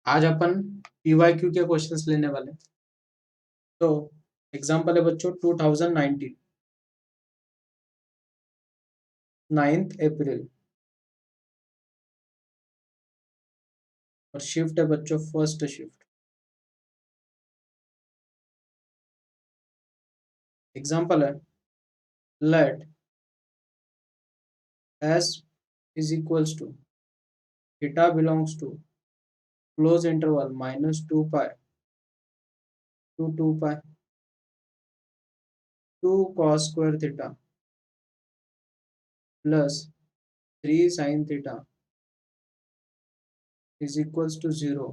आज अपन PYQ के questions लेने वाले। तो एग्जांपल है बच्चों 2019 9 अप्रैल और शिफ्ट है बच्चों फर्स्ट शिफ्ट। एग्जांपल है late S is equals to theta belongs to close interval -2 pi to 2 pi 2 cos square theta plus 3 sin theta is equals to 0.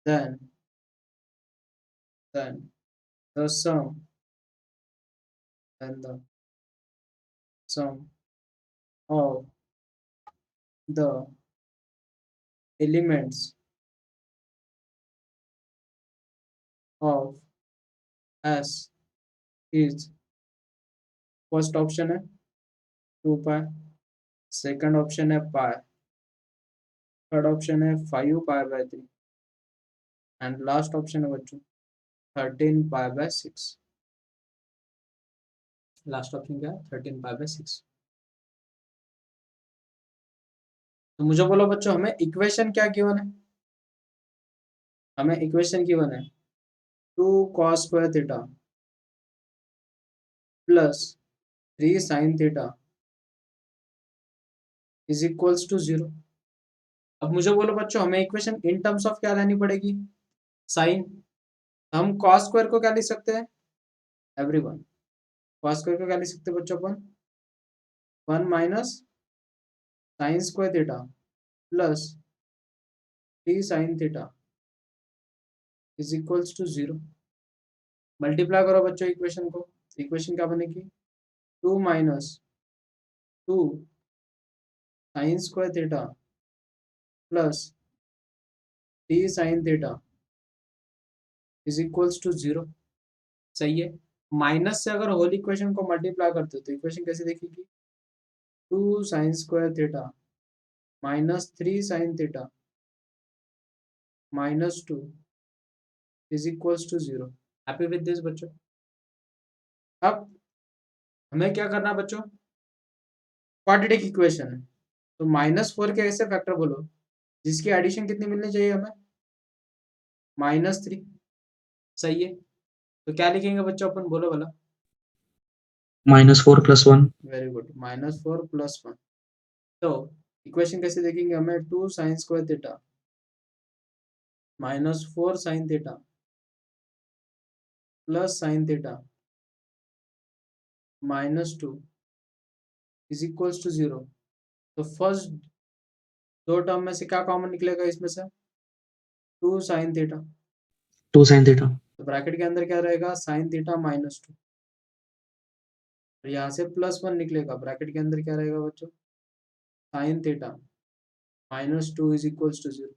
Then the sum of the elements of S is first option है 2 पाई, second option है पाई, third option है 5 pi bye 3 and last option है बच्चों 13 पाई by 6। Last option क्या है 13 पाई by 6। तो मुझे बोलो बच्चों हमें इक्वेशन क्या गिवन है। हमें इक्वेशन गिवन है 2 cos square theta plus 3 sin theta is equals to 0। अब मुझे बोलो बच्चों हमें इक्वेशन इन टर्म्स ऑफ क्या लेनी पड़ेगी, साइन। हम cos स्क्वायर को क्या लिख सकते हैं एवरीवन, cos स्क्वायर को क्या लिख सकते हैं बच्चों अपन 1 minus sine square theta plus 3 sin theta is equals to 0। Multiply करो बच्चों इक्वेशन को, इक्वेशन क्या बनेगी 2 minus 2 sine square theta plus 3 sin theta is equals to 0। सही है। माइनस से अगर होल इक्वेशन को मल्टीप्लाई करते हो तो इक्वेशन कैसे देखेगी 2 sine square theta minus 3 sin theta minus 2 is equals to 0। Happy with this बच्चों। अब हमें क्या करना है बच्चों, क्वाड्रेटिक इक्वेशन है तो -4 के ऐसे फैक्टर बोलो जिसकी एडिशन कितनी मिलनी चाहिए हमें -3। सही है। तो क्या लिखेंगे बच्चों अपन, बोलो भला। -4 + 1। Very good, -4 + 1। तो इक्वेशन कैसे देखेंगे हमें 2 sine square theta -4 sin theta plus sine theta -2 is equals to 0। तो फर्स्ट दो टर्म में से क्या कॉमन निकलेगा इसमें से 2 साइन थीटा, 2 sin थीटा। तो ब्रैकेट के अंदर क्या रहेगा साइन थीटा -2 और यहाँ से +1 निकलेगा, ब्रैकेट के अंदर क्या रहेगा बच्चों sine theta -2 is equals to 0।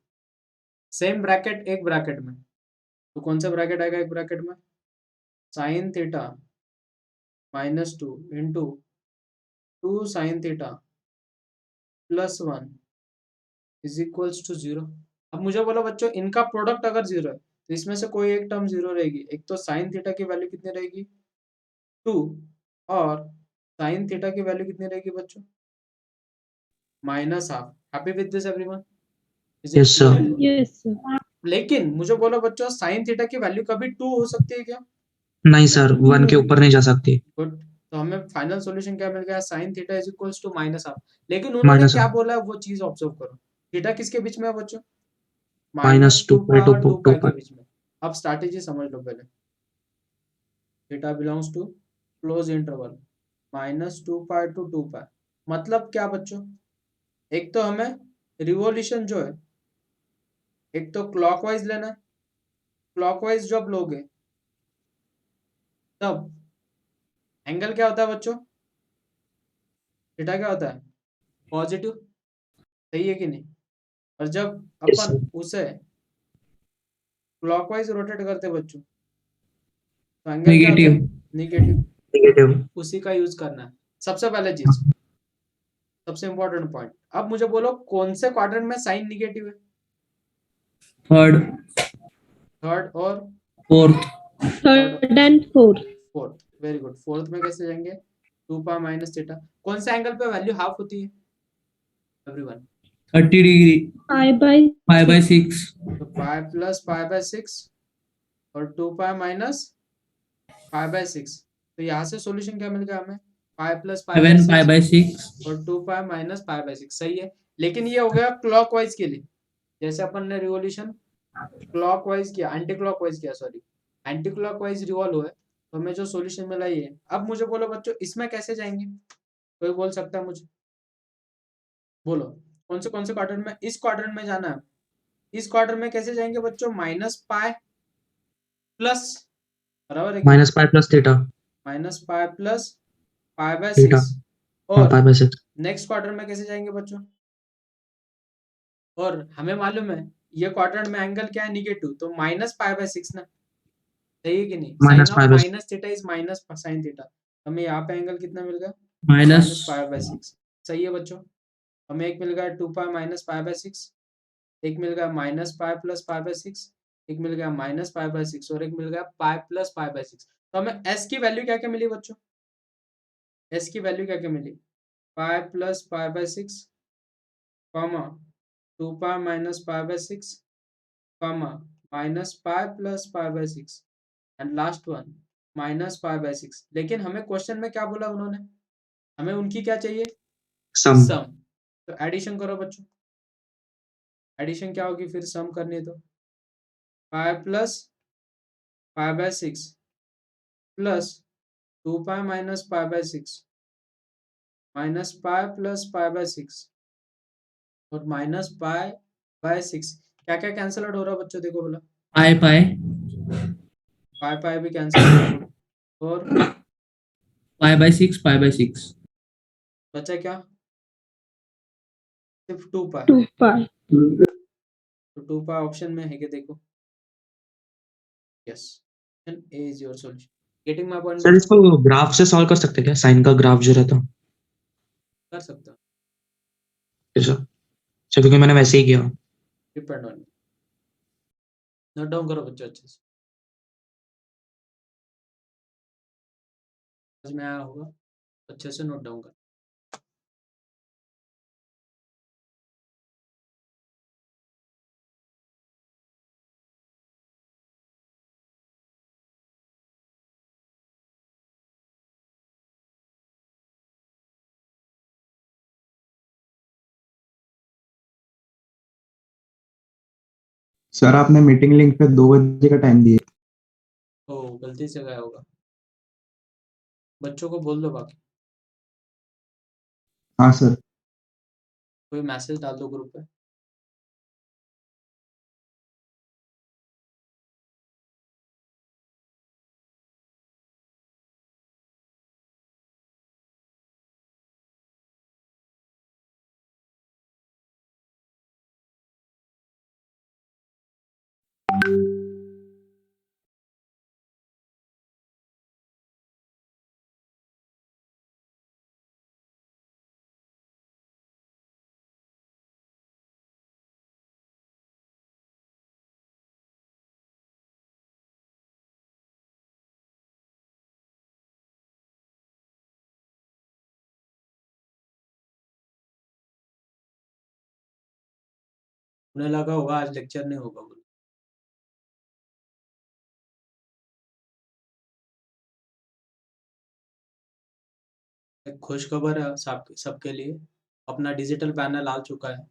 Same bracket एक ब्रैकेट में, तो कौन सा ब्रैकेट आएगा एक ब्रैकेट में sine theta -2 into 2 sine theta +1 is equals to 0। अब मुझे बोलो बच्चों इनका प्रोडक्ट अगर 0 है तो इसमें से कोई एक टर्म 0 रहेगी। एक तो साइन थीटा की वैल्यू कितनी रहेगी 2 और साइन थीटा की वैल्यू कितनी रहेगी बच्चों -half. Happy with this everyone, is it yes sir. Clear? Yes, sir. लेकिन मुझे बोलो बच्चों साइन थीटा की वैल्यू कभी 2 हो सकती है क्या? नहीं सर, 1 के ऊपर नहीं जा सकती। गुड। तो हमें फाइनल सॉल्यूशन क्या मिल गया sine theta is equals to -half. लेकिन उन्होंने क्या -हाफ। बोला है वो चीज ऑब्जर्व करो, थीटा किसके बीच में है बच्चों -2 -2 pi पाई और 2 2 पाई के pi। बीच में। अब स्ट्रैटेजी समझ लो पहले, theta belongs to close interval -2 pi to 2 pi. मतलब क्या बच्चों, एक तो हमें रिवॉल्यूशन जो है एक तो क्लॉकवाइज लेना है, क्लॉकवाइज जब लोगे तब एंगल क्या होता है बच्चों थीटा क्या होता है पॉजिटिव। सही है कि नहीं? और जब यस अपन सर। उसे क्लॉकवाइज रोटेट करते हैं बच्चों तो एंगल क्या होता नेगेटिव। है नेगेटिव। नेगेटिव। उसी का यूज करना है सबसे पहले चीज, सबसे इंपॉर्टेंट पॉइंट। अब मुझे बोलो कौन से क्वाड्रेंट में साइन निगेटिव है, थर्ड, थर्ड और fourth, third and fourth. Fourth. Very good. Fourth में कैसे जाएंगे? 2 पाई माइनस थीटा। कौन सा एंगल पे वैल्यू हाफ होती है एवरीवन? 30 डिग्री, पाई बाय 5/6, तो पाई प्लस पाई बाय 6 और 2 पाई माइनस पाई बाय 6। तो यहाँ से सॉल्यूशन क्या मिल गया हमें? पाई प्लस पाई बाय 7 6 π/6, और 2 पाई माइनस पाई बाय 6। सही है, लेकिन ये हो गया क्लॉकवाइज के लिए। जैसे अपन ने रिवॉल्यूशन क्लॉकवाइज किया, एंटी क्लॉकवाइज किया, सॉरी एंटी क्लॉकवाइज रिवॉल्व हुआ है, तो हमें जो सॉल्यूशन मिला ये है। अब मुझे बोलो बच्चों, इसमें कैसे जाएंगे? कोई बोल सकता है मुझे? बोलो कौन से क्वाड्रेंट में? इस क्वाड्रेंट में जाना है। इस क्वाड्रेंट में कैसे जाएंगे बच्चों? माइनस पाई प्लस, बराबर है, minus pi plus theta, minus pi plus pi by theta, 6। हाँ और पाई बाय 6। नेक्स्ट क्वाड्रेंट में कैसे जाएंगे बच्चों? और हमें मालूम है ये क्वाड्रेंट में एंगल क्या है? निगेटिव, तो माइनस पाई बाय 6 ना। सही है कि नहीं? Sine minus of pi by minus theta is minus sine theta. हमें यहाँ पे एंगल कितना मिल गया? Minus minus pi by 6। सही है बच्चों। हमें एक मिल गया 2 पाई माइनस पाई बाय 6, एक मिल गया minus pi plus pi by 6, एक मिल गया माइनस पाई बाय 6 और एक मिल गया पाई प्लस पाई बाय 6। तो हमें एस की वैल्यू क्या क्या मिली बच्चों? एस की वैल्यू क्या क्या मिली? Pi plus pi by 6, comma 2 pi minus pi by 6, comma minus pi plus pi by 6 and last one minus pi by 6। लेकिन हमें क्वेश्चन में क्या बोला उन्होंने? हमें उनकी क्या चाहिए? सम। सम। तो एडिशन करो बच्चों। एडिशन क्या होगी फिर सम करनी है तो? पाई plus pi by 6 plus 2 pi minus pi by 6 minus pi plus pi by 6 और माइनस पाई बाय 6। क्या क्या कैंसल आउट हो रहा है बच्चों? देखो बोला पाई पाई, पाई पाई भी कैंसल हो गया और π/6, π/6, बचा क्या? सिर्फ 2 पाई। 2 पाई। तो 2 पाई ऑप्शन में है क्या? देखो, yes, option A is your solution. Getting my point sir बच्चों? इसको ग्राफ से सॉल्व कर सकते हैं क्या? साइन का ग्राफ जो रहता है। कर सकते हो, सर सर, क्योंकि मैंने वैसे ही किया। Depend on. नोट डाउन करो बच्चों अच्छे से, समझ में आया होगा, अच्छे से नोट डाउन करो। सर आपने मीटिंग लिंक पे 2 बजे का टाइम दिया। ओ गलती से गया होगा, बच्चों को बोल दो बाकी। हाँ सर। कोई मैसेज डाल दो ग्रुप पे। उन्हें लगा होगा आज लेक्चर नहीं होगा बोलो। एक खुश खबर है सबके लिए, अपना डिजिटल पैनल आ चुका है।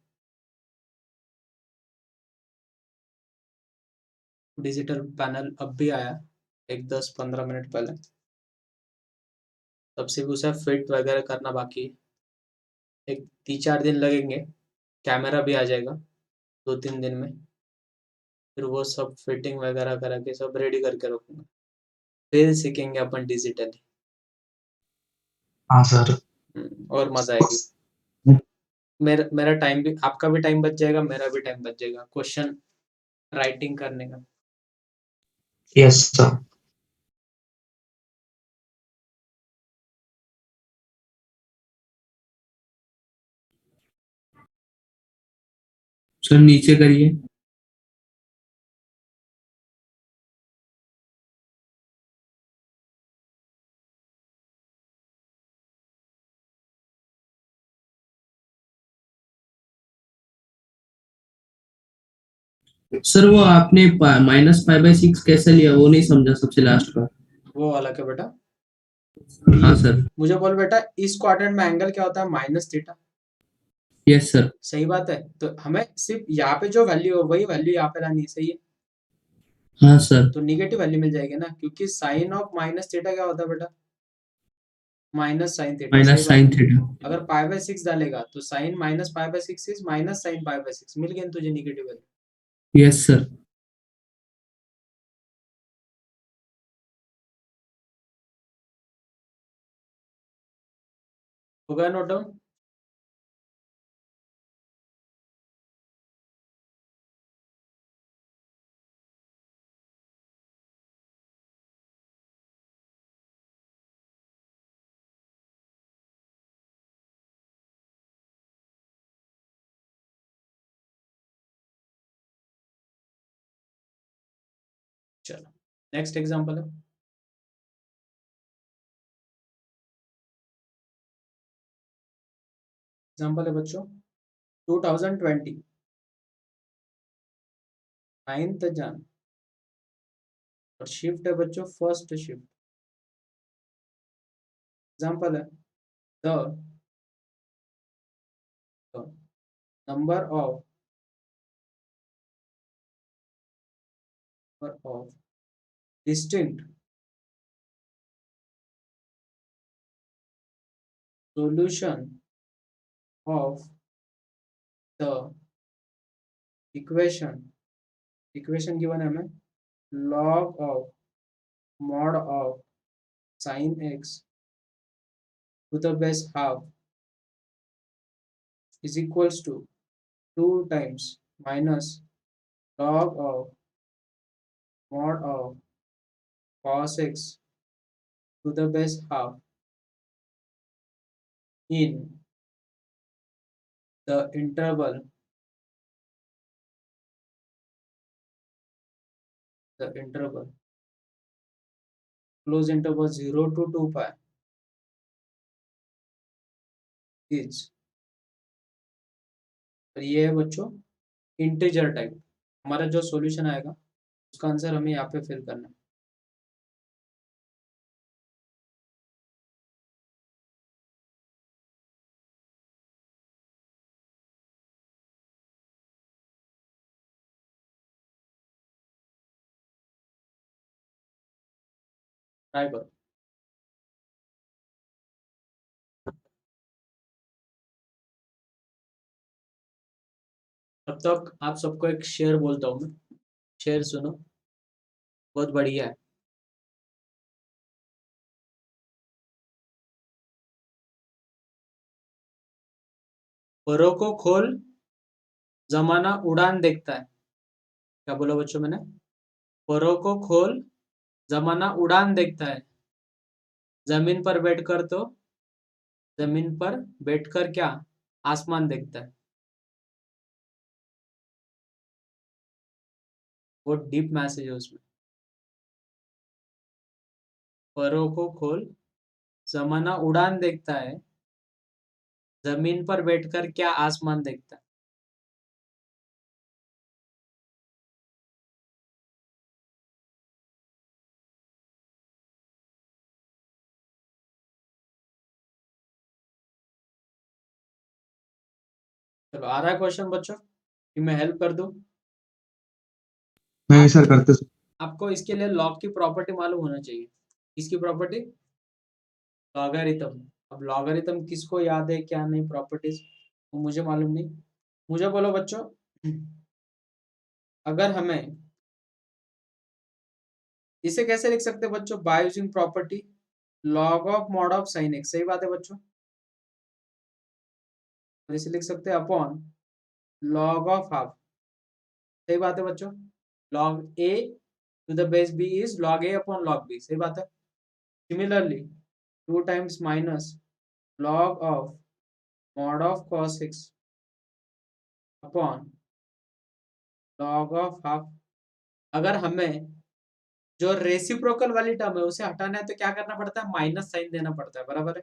डिजिटल पैनल अब भी आया, एक 10-15 मिनट पहले। तब से भी उसे फिट वगैरह करना बाकी है, एक 3-4 दिन लगेंगे। कैमरा भी आ जाएगा 2-3 दिन में, फिर वो सब फिटिंग वगैरह करा के सब रेडी करके रखूंगा, फिर सीखेंगे अपन डिजिटली। हाँ सर। और मजा आएगी। मेरा टाइम भी, आपका भी टाइम बच जाएगा, मेरा भी टाइम बच जाएगा क्वेश्चन राइटिंग करने का। Yes sir. सर नीचे करिए। सर वो आपने -π/6 कैसे लिया वो नहीं समझा सबसे लास्ट का। वो वाला क्या बेटा? हाँ सर। मुझे बोल बेटा इस क्वाड्रेंट में एंगल क्या होता है? Minus theta. Yes sir. सही बात है। तो हमें सिर्फ यहाँ पे जो वैल्यू है वही वैल्यू यहाँ पे लानी है। सही है। हाँ सर। तो निगेटिव वैल्यू मिल जाएगी ना, क्योंकि साइन ऑफ माइनस थीटा क्या होता है बेटा? Minus sine theta. सही बात -sin है। थीटा। अगर π/6 डालेगा तो sine minus π/6 is minus sine π/6। मिल गया ना तुझे निगेटिव वैल्यू। Yes sir. हो गया नोट डाउन? चलो नेक्स्ट एग्जांपल है। एग्जांपल है बच्चों 2020 9th जन और शिफ्ट है बच्चों फर्स्ट शिफ्ट। एग्जांपल है the number of distinct solution of the equation given है हमें log of mod of sin x to the base half is equals to 2 times minus log of mod of cos x to the base half in the interval close interval 0 to 2 pi is। और ये है बच्चों integer type. हमारा जो solution आएगा उसका answer हमें यहाँ पे फिल करना है। ट्राई करो। तब तक आप सबको एक शेर बोलता हूँ मैं। शेर सुनो, बहुत बढ़िया है। परों को खोल जमाना उड़ान देखता है। क्या बोला बच्चों मैंने? परों को खोल जमाना उड़ान देखता है। जमीन पर बैठकर तो जमीन पर बैठकर क्या आसमान देखता है। बहुत डीप मैसेज है उसमें। परों को खोल जमाना उड़ान देखता है, जमीन पर बैठकर क्या आसमान देखता है। चलो आ रहा है क्वेश्चन बच्चों कि मैं हेल्प कर दूं? नहीं सर, करते सर। आपको इसके लिए लॉग की प्रॉपर्टी मालूम होना चाहिए। इसकी प्रॉपर्टी लॉगरिथम। अब लॉगरिथम किसको याद है क्या नहीं प्रॉपर्टीज, वो मुझे मालूम नहीं। मुझे बोलो बच्चों अगर हमें इसे कैसे लिख सकते हैं बच्चों? By using property log of mod of sine x. सही बात है बच्चों। और इसे लिख सकते हैं अपॉन लॉग ऑफ हाफ। सही बात है बच्चों। Log A to the base B is log A upon log B. सही बात है। Similarly 2 times minus log of mod of cos x upon log of half. अगर हमें जो रेसिप्रोकल वाली टर्म है उसे हटाना है तो क्या करना पड़ता है? माइनस साइन देना पड़ता है। बराबर है।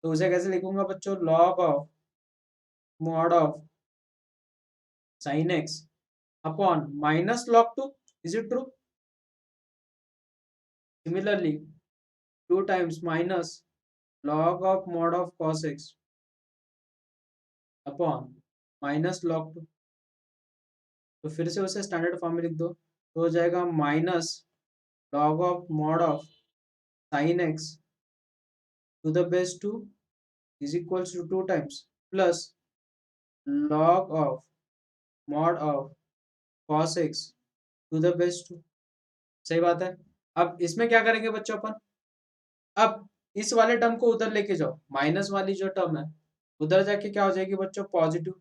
तो उसे कैसे लिखूंगा बच्चों? Log of mod of sine x upon minus log 2. Is it true? Similarly, 2 times minus log of mod of cos x upon minus log 2. तो फिर से उसे स्टैंडर्ड फॉर्म में लिख दो, तो हो जाएगा minus log of mod of sin x to the base 2 is equals to 2 times plus log of mod of cos x to the base 2. सही बात है. अब इसमें क्या करेंगे बच्चों अपन, अब इस वाले टर्म को उधर लेके जाओ, माइनस वाली जो टर्म है उधर जाके क्या हो जाएगी बच्चों, पॉजिटिव.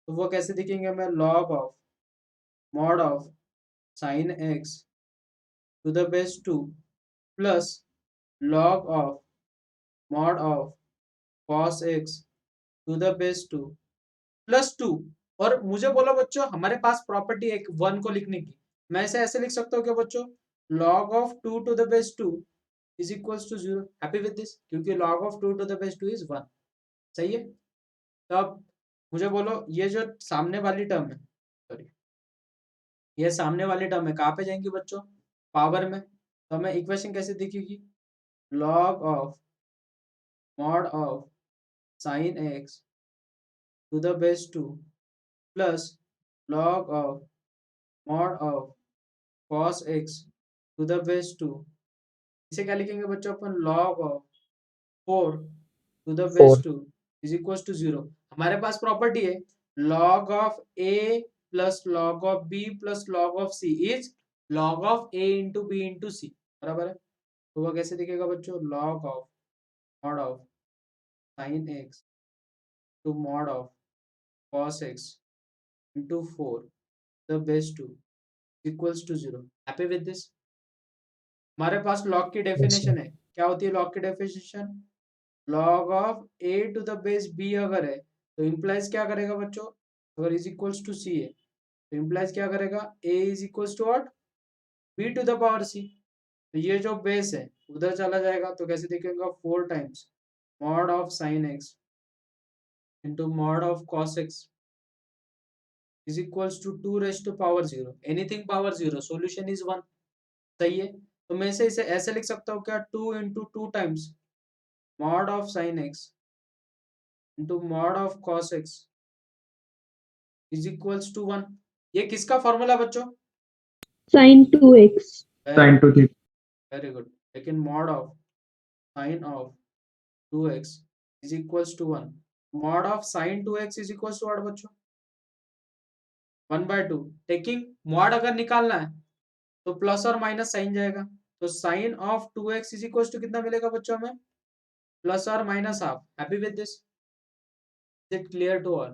तो वो कैसे दिखेंगे हमें, log of mod of sin x to the base 2 plus log of mod of cos x to the base 2 plus 2. और मुझे बोलो बच्चों, हमारे पास प्रॉपर्टी एक 1 को लिखने की, मैं इसे ऐसे लिख सकता हूँ क्या बच्चों, log of 2 to the base 2 is equals to 0. Happy with this, क्योंकि log of 2 to the base 2 is 1. सही है. तो अब मुझे बोलो, ये जो सामने वाली टर्म है, सॉरी ये सामने वाली टर्म है, कहाँ पे जाएंगी बच्चों, पावर में. तो हमें इक्वेशन कैसे दिखेगी, log of mod of sin x to the base 2 plus log of mod of cos x to the base 2. इसे क्या लिखेंगे बच्चों अपन, log of 4 to the base 2 is equals to 0. हमारे पास प्रॉपर्टी है log of a plus log of b plus log of c is log of a into b into c. बराबर है. तो वो कैसे दिखेगा बच्चों, log of mod of sin x to mod of cos x into 4 the base 2 equals to 0. Happy with this. हमारे पास log की definition है, क्या होती है log की definition, log of a to the base b अगर है तो इम्प्लाइज क्या करेगा बच्चों, अगर इज इक्वल्स टू c है तो इम्प्लाइज क्या करेगा, a is equals to what, b to the power c. तो ये जो बेस है उधर चला जाएगा, तो कैसे दिखेगा, 4 times mod of sin x into mod of cos x is equals to 2 raised to power 0. Anything power 0, solution is 1. सही है. तो मैं इसे ऐसे लिख सकता हूँ क्या, 2 into 2 times mod of sin x into mod of cos x is equals to 1. ये किसका फॉर्मूला बच्चों, Sin 2x. sin 2 थी. Very good. लेकिन mod of sin of 2x is equals to 1. mod of sin 2x is equals to what बच्चों, 1/2. Taking mod अगर निकालना है तो प्लस और माइनस साइन जाएगा, तो sine of 2x is equals to कितना मिलेगा बच्चों हमें, प्लस और minus half. Happy with this, is it clear to all.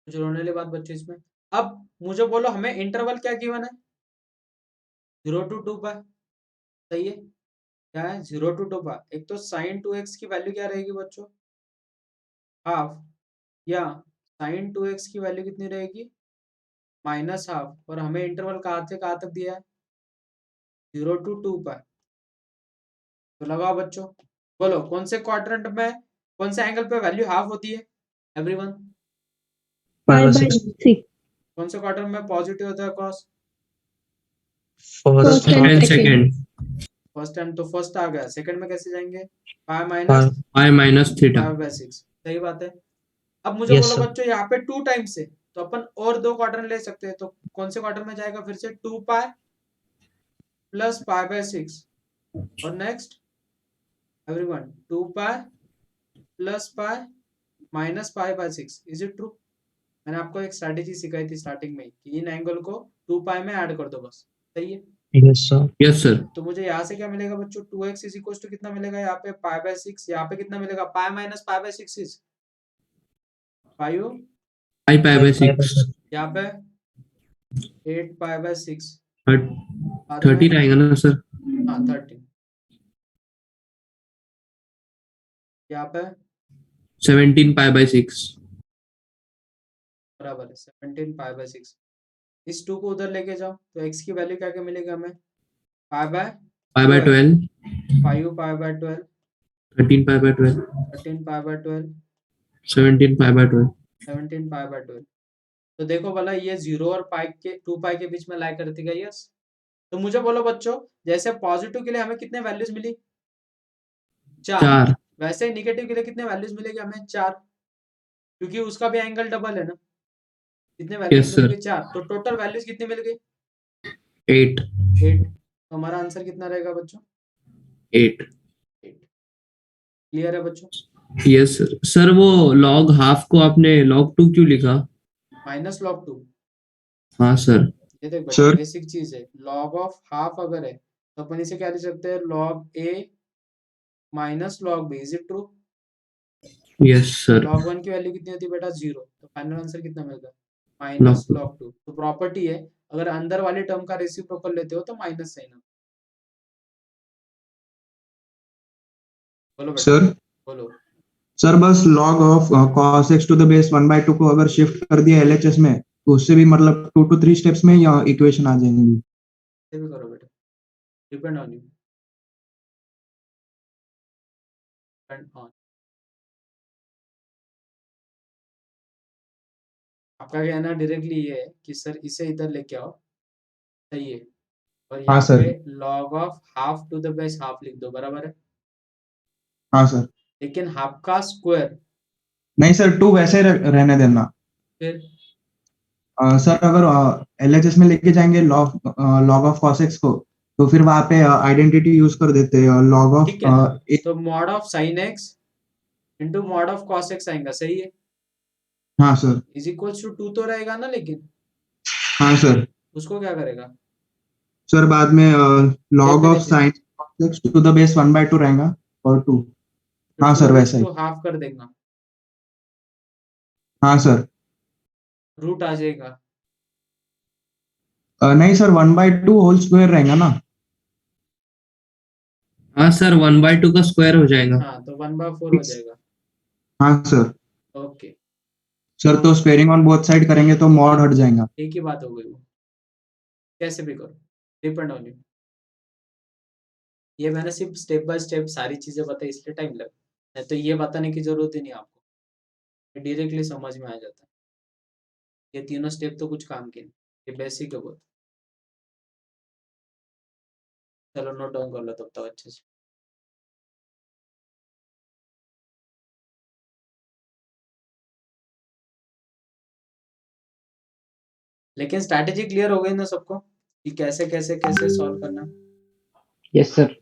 कुछ रोने वाली बात बच्चों इसमें. अब मुझे बोलो, हमें इंटरवल क्या गिवन है, 0 to 2 पाई. सही है. क्या है, 0 to 2 पाई. एक तो साइन 2x की वैल्यू क्या रहेगी बच्चों, हाफ, या साइन 2x की वैल्यू कितनी रहेगी, माइनस हाफ. और हमें इंटरवल कहाँ से कहाँ तक दिया है, 0 to 2 पाई. तो लगाओ बच्चों, बोलो कौन से क्वाड्रेंट में, कौन से एंगल पे वैल्यू हाफ होती है, एवरीवन. Pi by 6. कौन से क्वाड्रेंट में पॉजिटिव होता है cos, First and and second. second first time. तो फर्स्ट आ गया, सेकंड में कैसे जाएंगे, pi minus pi minus theta. 5/6. सही बात है. अब मुझे Yes, बोलो sir. बच्चों, यहाँ पे 2 टाइम्स है तो अपन और 2 क्वाड्रेंट ले सकते हैं. तो कौन से क्वाड्रेंट में जाएगा, फिर से 2 पाई प्लस π/6. और next everyone 2 pi plus pi minus π/6. Is it true. मैंने आपको एक स्ट्रैटेजी सिखाई थी स्टार्टिंग में कि इन एंगल को 2 पाई में ऐड कर दो बस. सही है. Yes, sir. Yes sir. तो मुझे यहाँ से क्या मिलेगा बच्चों, 2x इज इक्वल टू कितना मिलेगा, यहाँ पे π/6, यहाँ पे कितना मिलेगा, pi minus π/6 is 5, pi by 6. यहाँ पे 8 π/6, 13 आएगा ना सर. हाँ 13. यहाँ पे 17 pi by 6. बराबर है 17 π/6. इस 2 को उधर लेके जाओ तो x की वैल्यू क्या क्या मिलेगा हमें, Pi by 12. 5 π/12, 13 pi by 12. 13 π/12, 17 pi by 12. 17 π/12. तो देखो भला ये 0 और पाई के 2 पाई के बीच में लाई करती है, यस। तो मुझे बोलो बच्चों, जैसे पॉजिटिव के लिए हमें कितने वैल्यूज मिली? 4। 4। वैसे ही निगेटिव के लिए कितने वैल्यूज मिलेगी हमें? 4, क्योंकि उसका भी एंगल डबल है ना। कितने वैल्यूज यस मिल सर। गई? 4। तो टोटल वैल्यूज कितनी मिल गई? 8। 8। तो हमारा आंसर कितना रहेगा बच्चों? 8। 8। क्लियर है बच्चों? Yes sir. सर वो log हाफ को आपने log 2 क्यों लिखा? -log 2। हाँ सर। ये देख बेटा, सर बेसिक चीज है। लॉग ऑफ हाफ अगर है तो अपन इसे क्या लिख सकते हैं? log a minus log b। Is it true? Yes sir. log 1 की वैल्यू कितनी होती है बेटा? 0। तो फाइनल आंसर कितना मिलेगा? log -log 2। तो प्रॉपर्टी है, अगर अंदर वाली टर्म का रेसिप्रोकल लेते हो तो माइनस साइन। बोलो बेटा, सर बोलो। सर बस log of cos x to the base 1/2 को अगर शिफ्ट कर दिया LHS में तो उससे भी मतलब 2 to 3 स्टेप्स में या इक्वेशन आ जाएंगी? ये भी करो बेटा, depend on you, depend on. आपका कहना डायरेक्टली ये है कि सर इसे इधर लेके आओ, सही है। और हाँ यहाँ सर। पे log of half to the base half लिख दो, बराबर है। हाँ सर। लेकिन हाफ का स्क्वायर नहीं सर, 2 वैसे रहने देना। फिर सर अगर LHS में लेके जाएंगे log ऑफ cos x को, तो फिर वहां पे आइडेंटिटी यूज कर देते हैं log ऑफ ठीक है ना। तो mod of sine x into mod of cos x आएगा, सही है। हाँ सर। इज इक्वल्स टू 2 तो रहेगा ना, लेकिन हाँ सर। उसको क्या करेगा? सर बाद में log of definitely sine x to the base 1/2 रहेगा और 2। तो हाँ 2 सर रेस वैसा ही। टू हाफ कर देगा, हाँ सर। रूट आ जाएगा। नहीं सर, 1/2 होल स्क्वायर रहेगा ना। हाँ सर, 1/2 का स्क्वायर हो जाएगा। हाँ, तो 1/4 हो जाएगा। हाँ सर। ओके, सर तो स्क्वेयरिंग ऑन बोथ साइड करेंगे तो मॉड हट जाएगा। एक ही बात हो गई वो, कैसे भी करो, डिपेंड ऑन यू। ये मैंने सिर्फ स्टेप बाय स्टेप सारी चीजें बताई, इसलिए टाइम लगा, नहीं तो ये बताने की जरूरत ही नहीं आपको, डायरेक्टली समझ में आ जाता है। ये तीनों स्टेप तो कुछ काम के नहीं, ये बेसिक है बहुत। चलो नोट डाउन कर लो तब तक अच्छे से। लेकिन स्ट्रैटेजी क्लियर हो गई ना सबको, कि कैसे कैसे कैसे सॉल्व करना। Yes sir.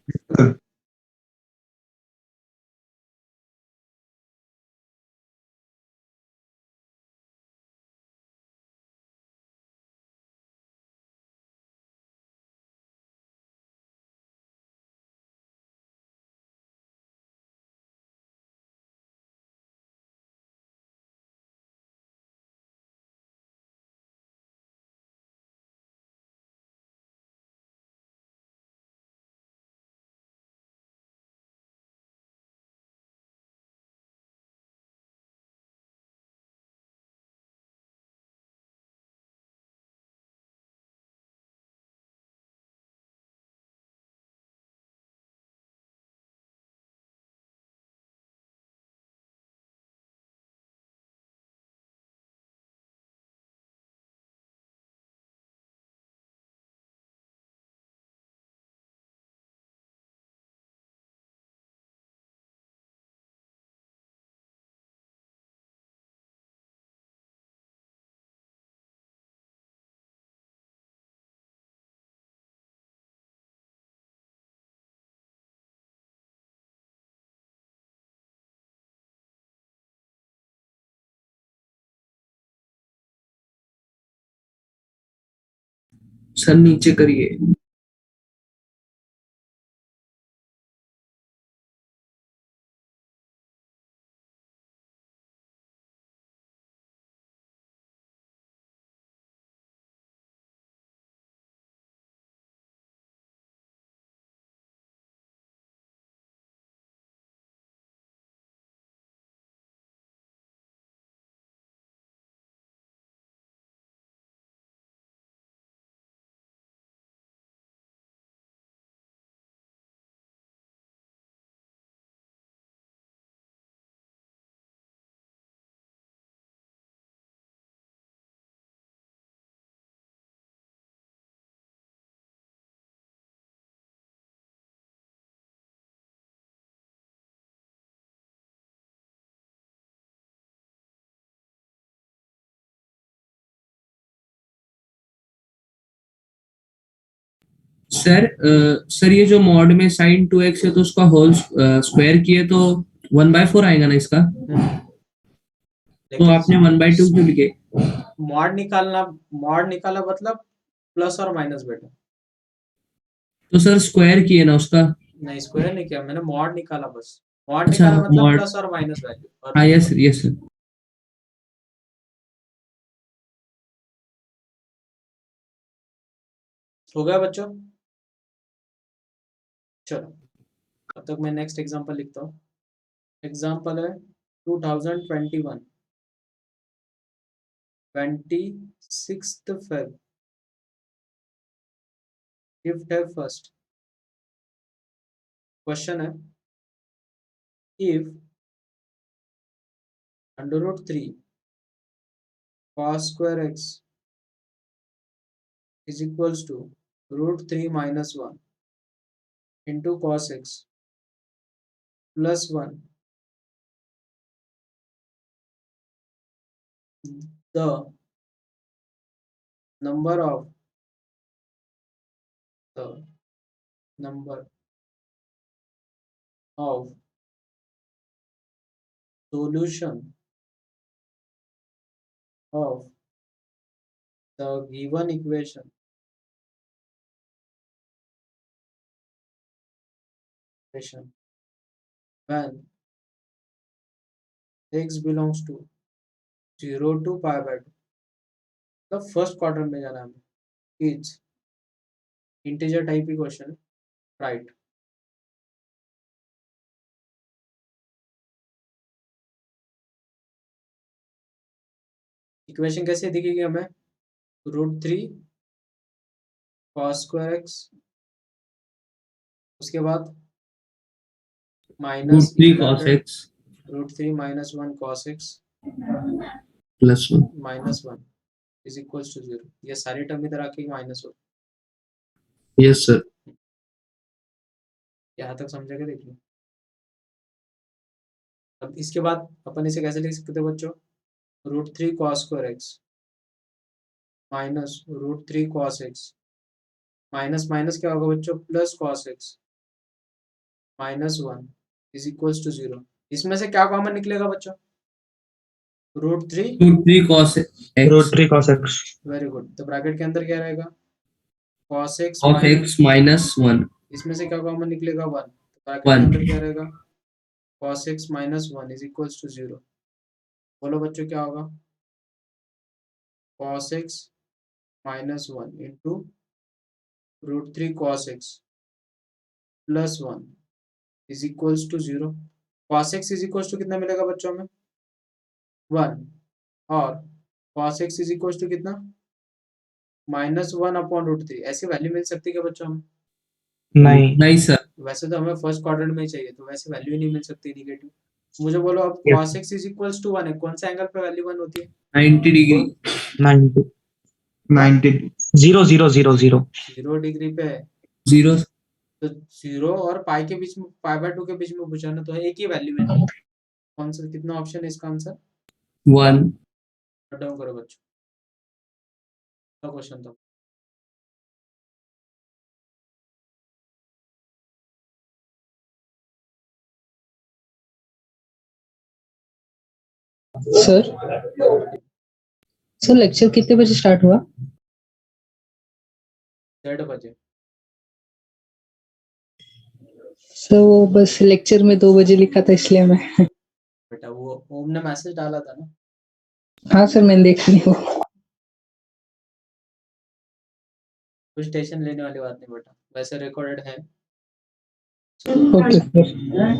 सर नीचे करिए। सर ये जो मॉड में sin 2x है तो उसका होल स्क्वायर किए तो 1/4 आएगा ना इसका, तो आपने 1/2 क्यों लिखे? मॉड निकाला मतलब प्लस और माइनस बेटा। तो सर स्क्वायर किए ना उसका। नहीं, स्क्वायर नहीं किया मैंने, मॉड निकाला बस। मॉड अच्छा निकाला मतलब मॉड, प्लस और माइनस वैल्यू। और हाँ यस यस सर। हो गया बच्चों? चलो अब तक मैं नेक्स्ट एग्जांपल लिखता हूँ। एग्जांपल है 2021 26 Feb, गिफ्ट है फर्स्ट। क्वेश्चन है if √3 cos square x is equals to √3 minus 1 into cos x plus 1, the number of the number of solution of the given equation when x belongs to 0 to pi by 2, the first quarter में जाना है हमें। Is integer type की question, right. Equation कैसे दिखेगी हमें? √3 cos square x, उसके बाद minus √3 cos x √3 minus 1 cos x plus 1। minus 1 is equals to 0। ये सारी टर्म इधर आके माइनस हो। Yes sir. यहाँ तक समझा के देख लो। अब इसके बाद अपन इसे कैसे लिख सकते थे बच्चों? √3 cos square x minus √3 cos x, minus minus क्या होगा बच्चों? Plus cos x minus 1 is equals to 0। इसमें से क्या कॉमन निकलेगा बच्चों? √3। √3 cos x √3 cos x। Very good. तो ब्रैकेट के अंदर क्या रहेगा? cos x of x minus 1 इसमें से क्या कॉमन निकलेगा? 1। तो ब्रैकेट के अंदर क्या रहेगा? cos x minus 1 is equals to 0। बोलो बच्चों क्या होगा? cos x minus 1 into √3 cos x plus 1 is equals to 0। cos x is equals to कितना मिलेगा बच्चों में? 1। और cos x is equals to कितना? -1/√3। ऐसी वैल्यू मिल सकती है क्या बच्चों हमें? नहीं। नहीं सर। वैसे तो हमें फर्स्ट क्वाड्रेंट में ही चाहिए, तो वैसे वैल्यू ही नहीं मिल सकती निगेटिव। मुझे बोलो अब Yes, cos x is equals to 1 है, कौन सा एंगल पे वैल्यू 1 होती है? 90 डिग्री। 90 90 0 0 0 0 0 डिग्री पे है। 0 तो 0 और पाई के बीच में, पाई बाय 2 के बीच में पूछा ना, तो एक ही वैल्यू है। कौन सा, कितना ऑप्शन है इसका आंसर? 1। नोट डाउन करो बच्चों, क्वेश्चन था। सर सर लेक्चर कितने बजे स्टार्ट हुआ? 1:30 बजे। सर वो बस लेक्चर में 2 बजे लिखा था इसलिए मैं। बेटा वो ओम ने मैसेज डाला था ना। हाँ सर मैंने देखा नहीं वो। कुछ टेंशन लेने वाली बात नहीं बेटा, वैसे रिकॉर्डेड है। Okay sir.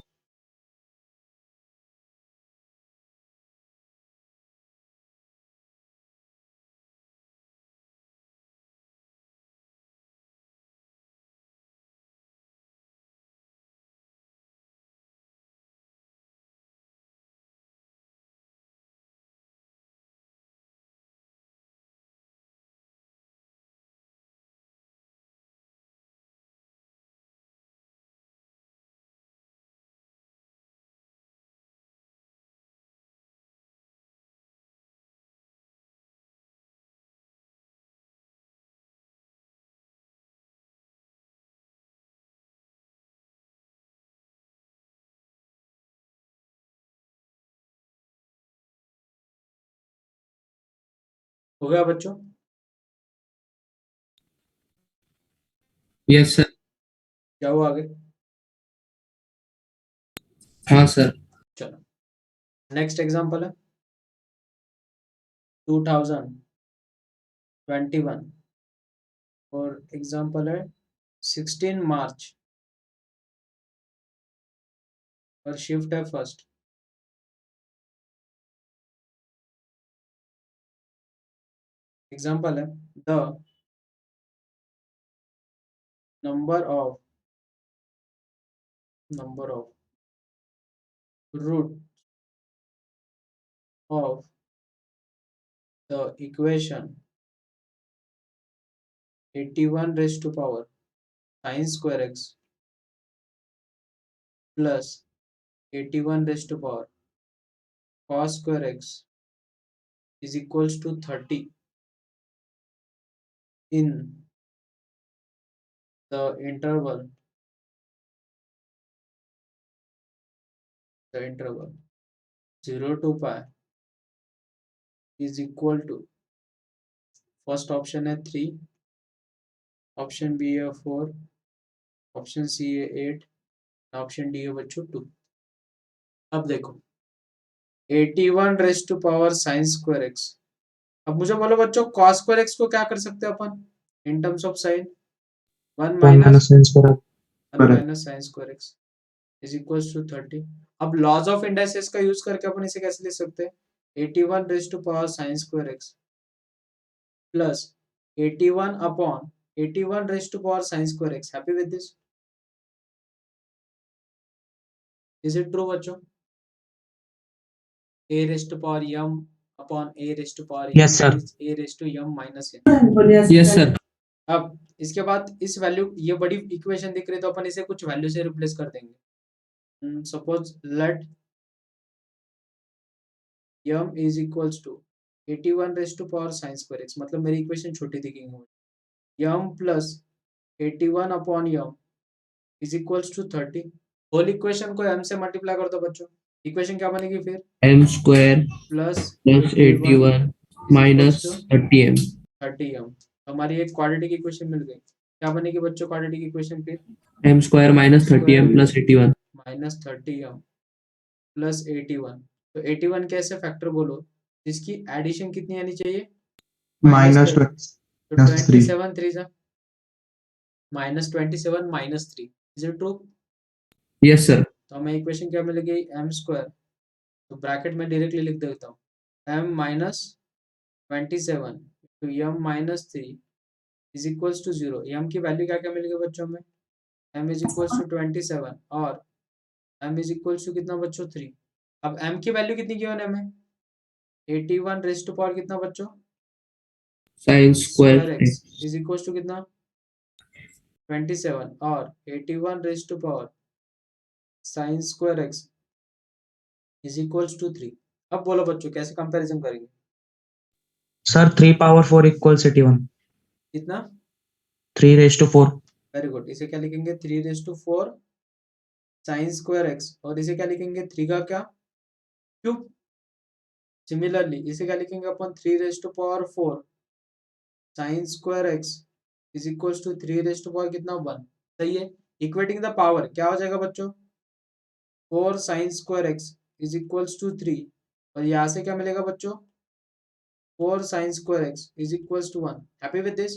हो गया बच्चों? Yes sir. क्या हुआ आगे? हाँ सर। चलो नेक्स्ट एग्जांपल है 2021 और एग्जांपल है 16 मार्च और शिफ्ट है फर्स्ट। एग्जांपल है the number of root of the equation 81 raised to power sin square x plus 81 raised to power cos square x is equals to 30 in the interval 0 to pi is equal to first option है 3, option B है 4, option C है 8, option D है बच्चों 2। अब देखो 81 raised to power sine square x. अब मुझे बोलो बच्चों cos स्क्वायर एक्स को क्या कर सकते हैं अपन in terms of sine 1 1 minus minus sin square. Sine square x is equals to 30। अब लॉज ऑफ इंडाइसेस का यूज करके अपन इसे कैसे लिख सकते हैं 81 raised to power sine square X plus 81 upon 81 raised to power sine square X. Happy with this? Is it true बच्चों? a raised to power m upon a raised to power Yes, sir. is a raised to m minus n। Yes sir. अब इसके बाद इस value ये बड़ी equation दिख रही है तो अपन इसे कुछ वैल्यू से रिप्लेस कर देंगे। Suppose let m is equals to 81 raised to power sine square x, मतलब मेरी इक्वेशन छोटी दिखेगी मुझे। m plus 81 upon m is equals to 30। Whole equation को m से मल्टीप्लाई कर दो बच्चों, इक्वेशन क्या बनेगी फिर m square plus plus 81 minus 30m 30m। हमारी एक क्वाड्रेटिक इक्वेशन मिल गई। क्या बनेगी बच्चों क्वाड्रेटिक इक्वेशन फिर m square minus 30m plus 81 minus 30m plus 81। तो 81 कैसे फैक्टर बोलो जिसकी एडिशन कितनी आनी चाहिए minus 30। 20 तो plus 3. 27 3 जा minus 27 minus 3। Is it true? Yes sir. तो हमें इक्वेशन क्या मिलेगी m स्क्वायर, तो ब्रैकेट में डायरेक्टली लिख देता हूँ m माइनस 27 तो m minus 3 is equals to 0। m की वैल्यू क्या क्या मिलेगी बच्चों में m इज इक्वल्स टू 27 और m इज इक्वल्स टू कितना बच्चों 3। अब m की वैल्यू कितनी गिवन है हमें 81 रेस्ट टू पावर कितना बच्चों sine square square x is equals to कितना 27 और 81 raised to power sine square x is equals to 3। अब बोलो बच्चों कैसे कंपैरिजन करेंगे? Sir, 3 power 4 equals 81. कितना? 3 raised to 4. Very good. इसे क्या लिखेंगे 3 raised to 4 sine square x और इसे क्या लिखेंगे 3 का क्या क्यूब। सिमिलरली इसे क्या लिखेंगे अपन 3 raised to power 4 sine square x is equals to 3 raised to power कितना 1। सही है। इक्वेटिंग द पावर क्या हो जाएगा बच्चों 4 sine square x is equals to 3 और यहाँ से क्या मिलेगा बच्चों 4 sine square x is equals to 1। Happy with this?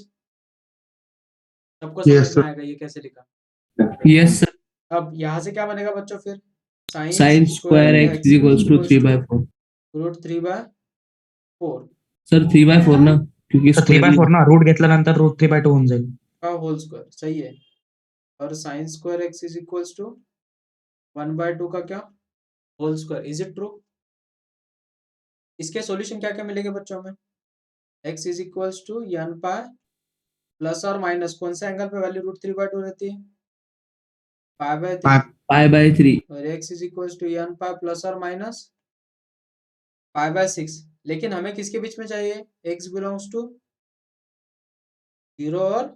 सबको Yes, समझ में sir. आएगा ये कैसे लिखा? Yes sir. अब यहाँ से क्या बनेगा बच्चों फिर sine square x equals to 3/4 root 3/4 sir 3/4 ना क्योंकि तर 3/4 ना रूट घेतल्यानंतर रूट 3/2 होऊन जाईल. का होल स्क्वायर। सही है। और sine square x is equals to 1/2 का क्या whole square. Is it true? इसके सॉल्यूशन क्या क्या मिलेंगे बच्चों में x is equals to n pi plus और माइनस कौन से एंगल पे वैल्यू रूट 3/2 रहती है पाई/3 π/3 और x is equals to n pi plus और माइनस पाई/6। लेकिन हमें किसके बीच में चाहिए x बिलोंग्स टू 0 और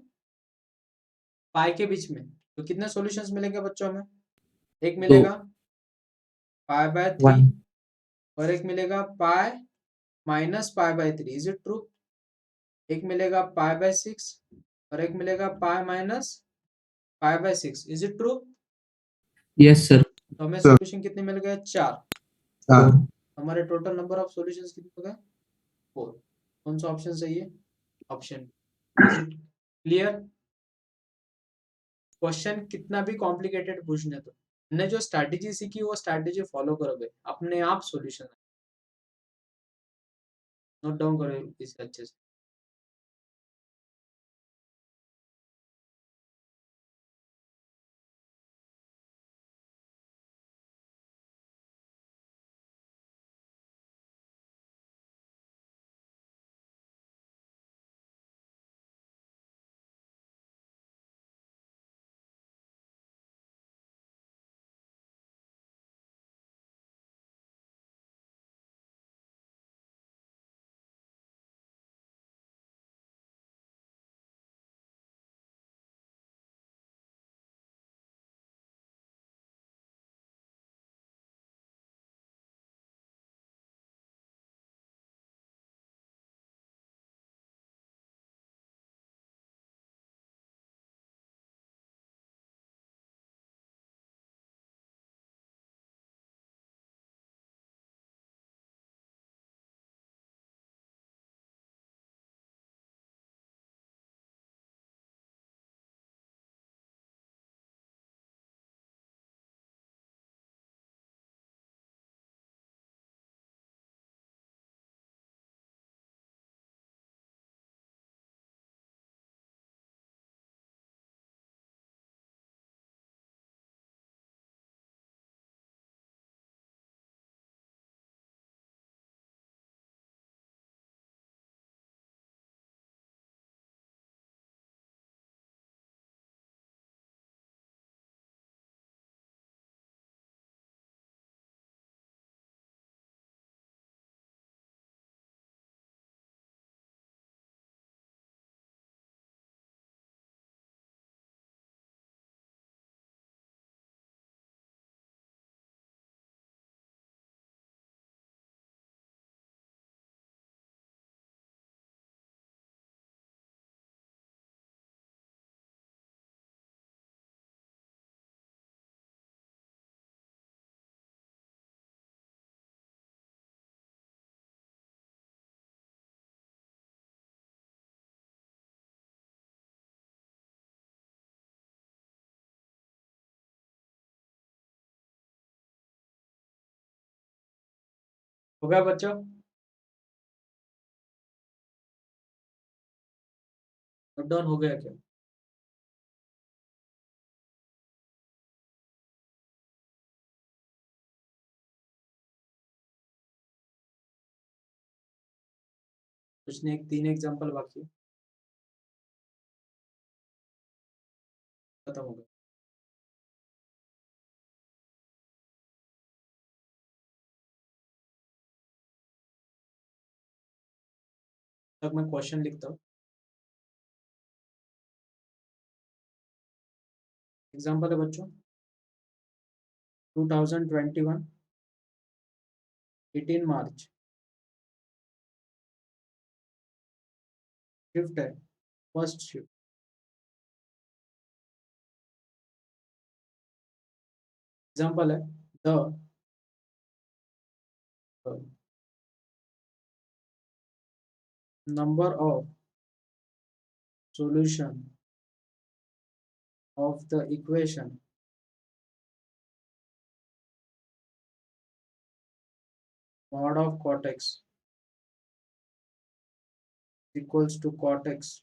पाई के बीच में। तो कितने सॉल्यूशंस मिलेंगे बच्चों में एक मिलेगा पाई/3 1. और एक मिलेगा पाई माइनस पाई/3। Is it true? एक मिलेगा पाई बाय 6 और एक मिलेगा pi minus pi by 6। Is it true? Yes sir. तो हमें Sir. सॉल्यूशन कितने मिल गए? 4। हाँ हमारे टोटल नंबर ऑफ सॉल्यूशंस कितने हो गए? 4। कौन सा ऑप्शन सही है? Option. Is it clear? Question कितना भी कॉम्प्लिकेटेड पूछने तो हमने जो स्ट्रैटेजी सीखी वो स्ट्रैटेजी फॉलो करोगे, अपने आप सॉल्यूशन। नोट डाउन करो इसे अच्छे से। हो गया बच्चों? नोट डाउन हो गया क्या? कुछ नहीं, 3 एग्जांपल बाकी है, खत्म हो गया। तब मैं क्वेश्चन लिखता हूँ। एग्जांपल है बच्चों 2021 18 मार्च, शिफ्ट है फर्स्ट शिफ्ट। एग्जांपल है the number of solution of the equation mod of cot x equals to cot x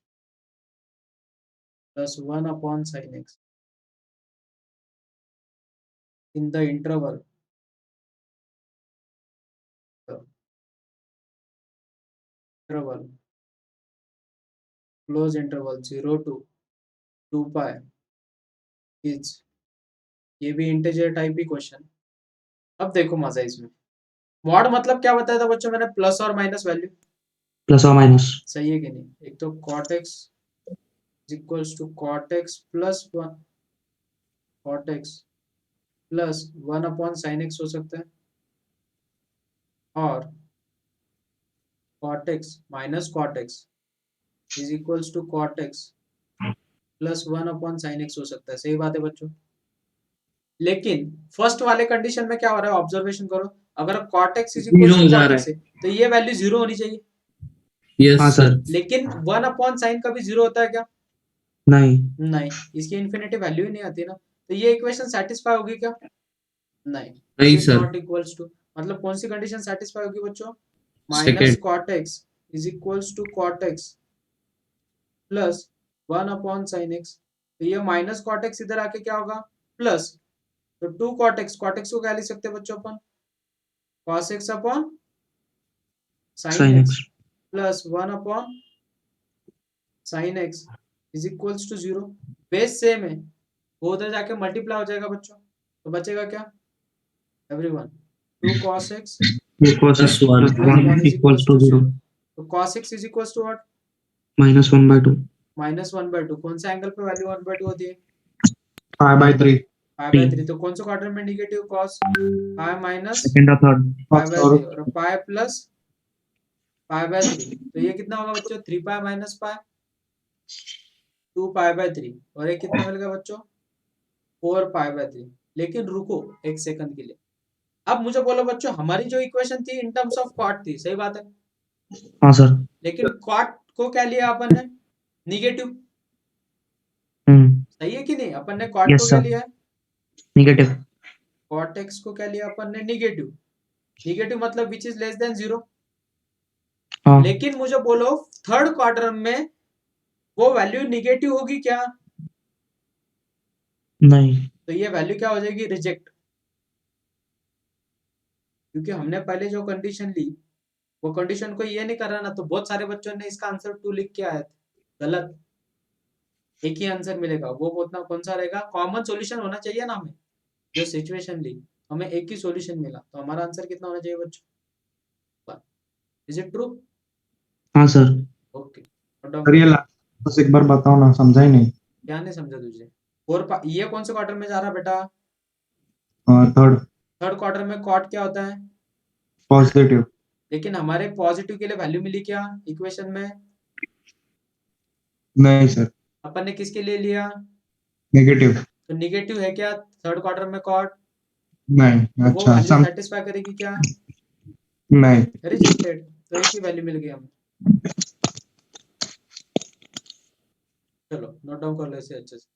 plus 1 upon sin x in the interval close interval 0 to 2 pi is, ये भी integer type ही question. अब देखो मजा इसमें, mod मतलब क्या बताया था बच्चों मैंने? प्लस और माइनस वैल्यू। प्लस और माइनस। सही है कि नहीं? एक तो cot x equals to cot x plus 1 cot x plus 1 upon sin x हो सकता है, और cot x minus cot x is equals to cot x plus 1/sin x हो सकता है। सही बात है बच्चों। लेकिन फर्स्ट वाले कंडीशन में क्या हो रहा है, ऑब्जर्वेशन करो, अगर cot x is equal zero to हो जा cot रहा x है तो ये वैल्यू जीरो होनी चाहिए, यस हाँ सर। सर। लेकिन 1/sin कभी जीरो होता है क्या? नहीं। नहीं, इसकी इन्फिनिटी वैल्यू ही नहीं आती ना, तो ये इक्वेशन सेटिस्फाई होगी क्या? नहीं, नहीं is sir. Not equals to, मतलब कौन सी कंडीशन सेटिस्फाई होगी बच्चों? Minus second. Cot x is equals to cot x plus 1/sin x, तो ये माइनस कॉट एक्स इधर आके क्या होगा, प्लस, तो 2 कॉट एक्स को क्या लिख सकते हैं बच्चों अपन, cos x upon sin sine x x. Plus 1/sin x is equals to 0। Base same है, वो उधर जाके मल्टीप्लाई हो जाएगा बच्चों, तो बचेगा क्या everyone, 2 cos x cos plus x one. plus plus 1 1 is equals equals to to 0 0, तो cos x is equals to what, -1/2 -1/2। कौन से एंगल पे वैल्यू 1/2 होती है? 5/3 π/3, तो कौन से क्वार्टर में नेगेटिव cos π माइनस सेकंड और थर्ड। π/3 और π प्लस π/3, तो ये कितना होगा बच्चों, 3π माइनस π, 2π/3, और ये कितना मिल गया बच्चों, 4π/3। लेकिन रुको एक सेकंड के लिए, अब मुझे बोलो बच्चों, हमारी जो इक्वेशन थी इन टर्म्स ऑफ कॉट थी, सही बात है, हाँ सर। लेकिन कॉट को क्या लिया अपन ने, निगेटिव, हम्म। सही है कि नहीं, अपन ने कॉट को यस क्या सर। लिया है, नेगेटिव। कॉट एक्स को क्या लिया अपन ने, निगेटिव, निगेटिव मतलब विच इज लेस देन 0। हाँ। लेकिन मुझे बोलो थर्ड क्वार्टर में वो वैल्यू निगेटिव होगी क्या, नहीं। तो ये वैल्यू क्या हो जाएगी, रिजेक्ट, क्योंकि हमने पहले जो कंडीशन ली वो कंडीशन को ये नहीं कर रहा ना, तो बहुत सारे बच्चों ने इसका आंसर 2 लिख के आया था, गलत, एक ही आंसर मिलेगा, वो उतना कौन सा रहेगा, कॉमन सॉल्यूशन होना चाहिए ना, हमें जो सिचुएशन ली हमें एक ही सॉल्यूशन मिला, तो हमारा आंसर कितना होना चाहिए बच्चों, इज इट ट्रू? हाँ सर। ओके, सर ये बस एक बार बताओ ना, समझा ही नहीं। क्या नहीं समझा तुझे, ये कौन से क्वार्टर में जा रहा है बेटा, थर्ड थर्ड क्वार्टर में कॉट क्या होता है, पॉजिटिव। लेकिन हमारे पॉजिटिव के लिए वैल्यू मिली क्या इक्वेशन में, नहीं सर, अपन ने किसके लिए लिया, नेगेटिव। तो निगेटिव है क्या थर्ड क्वार्टर में कॉट, नहीं, तो वो अच्छा वैल्यू सेटिस्फाई करेगी क्या, नहीं। रिजेक्टेड, तो एक ही वैल्यू मिल गई हमें। चलो नोट डाउन कर लो इसे अच्छे से।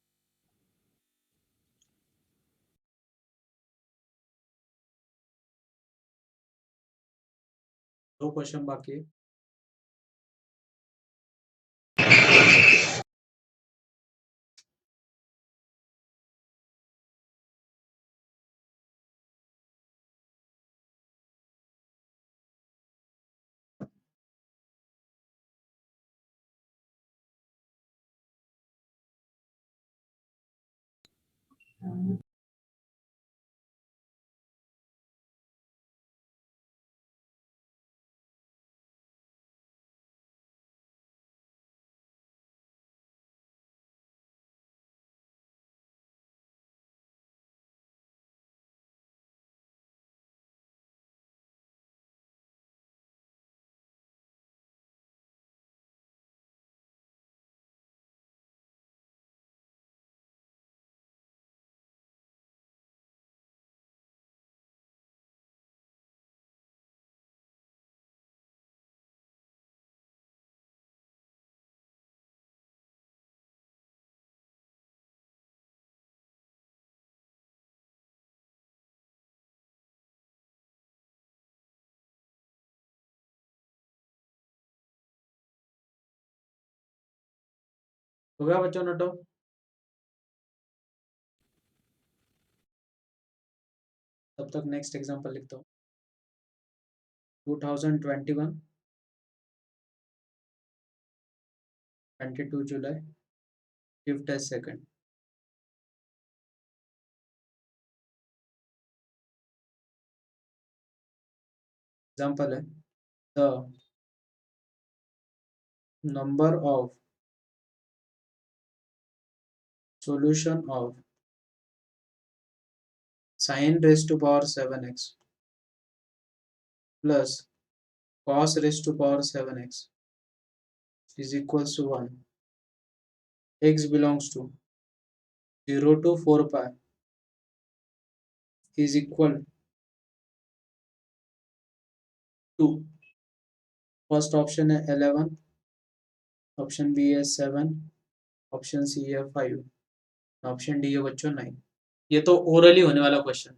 दो क्वेश्चन बाकी है। हो गया बच्चों नोट डाउन, तब तक नेक्स्ट एग्जांपल लिखता हूँ। 2021 22 जुलाई, शिफ्ट एज सेकंड, एग्जांपल है, the number of solution of sin raised to power 7x plus cos raised to power 7x is equals to 1, x belongs to 0 to 4 pi is equal to, first option है 11, option B है 7, option C है 5, option D है बच्चों 9। ये तो orally होने वाला question,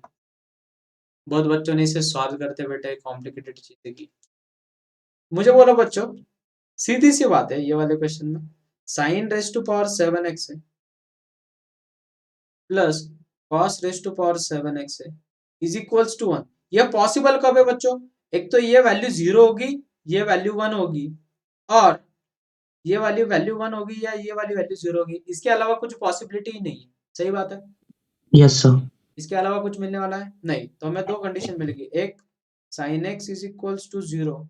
बहुत बच्चों ने इसे सॉल्व करते बैठे कॉम्प्लिकेटेड चीजें की। मुझे बोलो बच्चों, सीधी सी बात है ये वाले क्वेश्चन में, sign race to power 7x है plus cos raised to power 7x है इज इक्वल्स टू 1। यह पॉसिबल कब है बच्चों? एक तो ये वैल्यू 0 होगी, ये वैल्यू 1 होगी, और ये वाली वैल्यू 1 होगी या ये वाली वैल्यू 0 होगी, इसके अलावा कुछ पॉसिबिलिटी ही नहीं है। सही बात है? Yes sir. इसके अलावा कुछ मिलने वाला है नहीं। तो हमें दो कंडीशन मिलेगी, एक sine x is equals to 0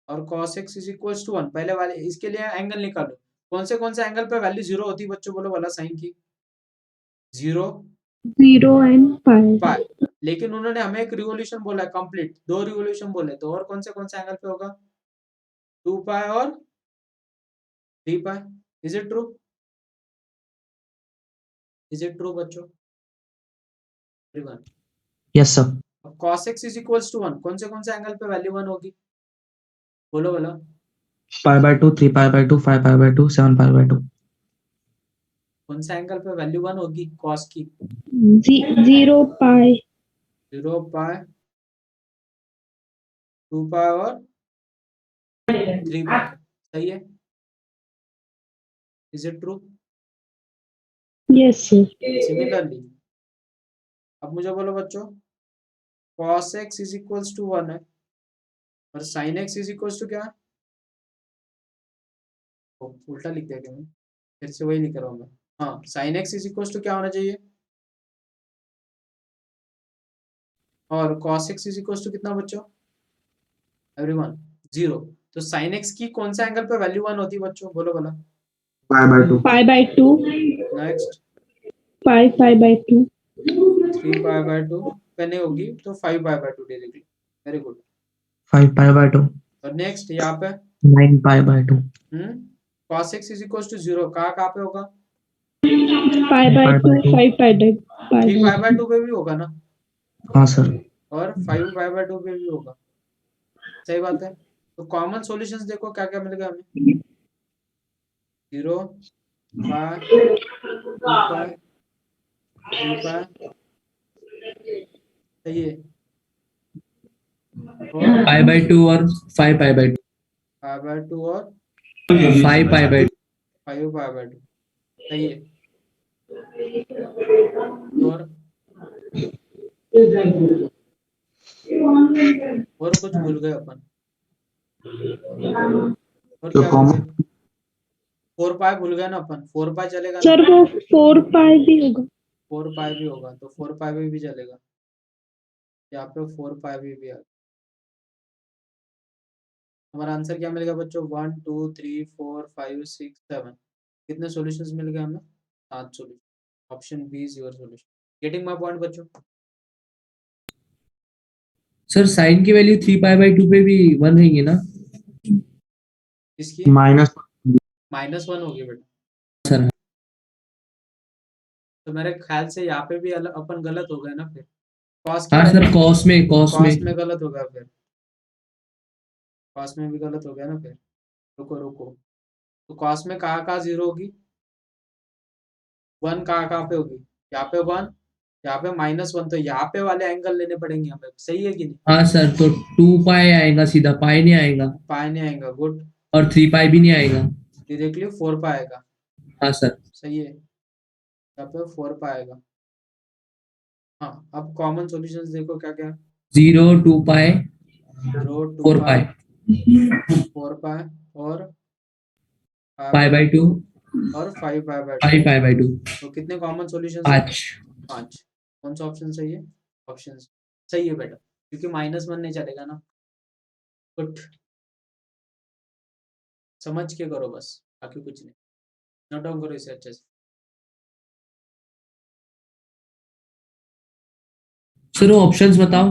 और cos x is equals to 1। पहले वाले इसके लिए एंगल निकालो, कौन से एंगल पे वैल्यू 0 होती है बच्चों, बोलो वाला साइन की? 0 and pi. पाई। लेकिन उन्होंने हमें एक रिवोल्यूशन बोला है कंप्लीट, 2 रिवोल्यूशन बोले, तो और कौन से एंगल पे होगा? 2 पाई और 3 pi. Is it true? Is it true बच्चों? एवरीवन? Yes sir. अब cos x is equals to 1, कौन से एंगल पे वैल्यू 1 होगी? बोलो बोलो। π/2, 3π/2, 5π/2, 7π/2। कौन सा एंगल पे वैल्यू 1 होगी cos की? 0 pi. 0 पाई, 2 पाई और 3 पाई। सही है? Is it true? Yes, sir. Similarly अब मुझे बोलो बच्चों, cos x is equals to 1 है और sin x is equals to क्या है? उल्टा लिख दिया क्या मैं? फिर से वही लिख रहा हूँ मैं। हाँ, sin x is equals to क्या होना चाहिए? और cos x is equals to कितना बच्चों? एवरीवन 0। तो sin x की कौन सा एंगल पे वैल्यू 1 होती है बच्चों? बोलो बोलो। π/2। Pi/2. Next Pi/2. 3 pi by 2 पे नहीं होगी तो 5 pi by 2 directly. Very good. 5π/2, और नेक्स्ट यहाँ पे 9π/2। cos x is equals to 0 कहाँ पे होगा? Pi/2. 5/2. 3 पाई बाय 2 पे भी होगा ना, हाँ सर। और 5 पाई बाय 2 पे भी होगा। सही बात है। तो कॉमन सॉल्यूशंस देखो क्या क्या मिलेगा हमें। 0 पाई, 2 पाई, 3 पाई। सही है। और π/2 और 5π/2, पाई बाय 2 और 5π/2। 5 पाई बाय 2। सही है। और कुछ भूल गए अपन? और तो क्या भूल कॉमन गए? 4 पाई भूल गए ना अपन, 4 पाई चलेगा Sir, ना? वो 4 pi भी होगा. 4 पाई भी होगा तो 4 पाई भी चलेगा। यहाँ पे 4 पाई भी आ, हमारा आंसर क्या मिलेगा बच्चों? 1 2 3 4 5 6 7। कितने सॉल्यूशंस मिल गए हमें? 7 solution. Option B is your solution. Getting my point बच्चों? सर साइन की वैल्यू 3π/2 पे भी 1 रहेंगे ना इसकी -1 -1 होगी बेटा। सर? तो मेरे ख्याल से यहाँ पे भी अपन गलत हो गए ना फिर। कॉस हाँ सर, कॉस में कॉस में गलत हो गया फिर। कॉस में भी गलत हो गया ना फिर। रुको रुको, तो कॉस में कहाँ 0 होगी? 1 कहाँ पे होगी? यहाँ पे 1, यहाँ पे -1। तो यहाँ पे वाले एंगल लेने पड़ेंगे हमें। सही है कि नहीं? हाँ सर, तो 2π आएगा, सीधा पाई नहीं आएगा, पाई नहीं आएगा। गुड। और 3π भी नहीं आएगा। डायरेक्टली 4 पाई आएगा। हाँ सर। सही है। यहाँ पे 4 पाई आएगा। हाँ, अब कॉमन सॉल्यूशंस देखो क्या क्या है। 0, 2π, 0 2 4π, पाई, 4 पाई और π/2 और 5 पाई बाय 2। 5π/2, तो कितने कॉमन सॉल्यूशंस है? 5। 5। कौन सा ऑप्शन सही है? ऑप्शन सही है बेटा, क्योंकि -1 नहीं चलेगा ना। गुड। समझ के करो बस, बाकी कुछ नहीं। नोट डाउन करो इसे अच्छे से। सर वो ऑप्शंस बताओ।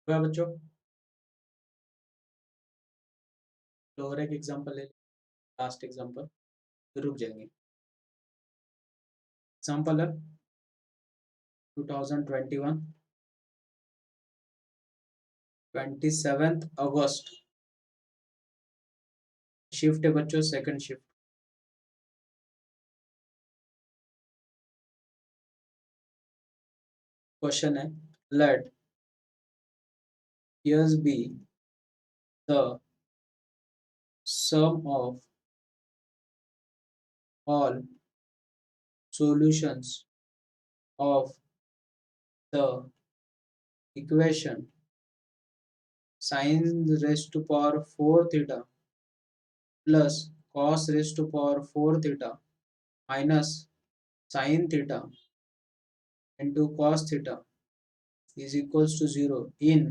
हुआ बच्चों? तो और एक एग्जांपल ले, लास्ट एग्जांपल, फिर रुक जाएंगे। एग्जांपल है 2021 27 अगस्त, शिफ्ट है बच्चों सेकंड शिफ्ट। क्वेश्चन है late here's be the sum of all solutions of the equation sin raised to power 4 theta plus cos raised to power 4 theta minus sin theta into cos theta is equals to 0 in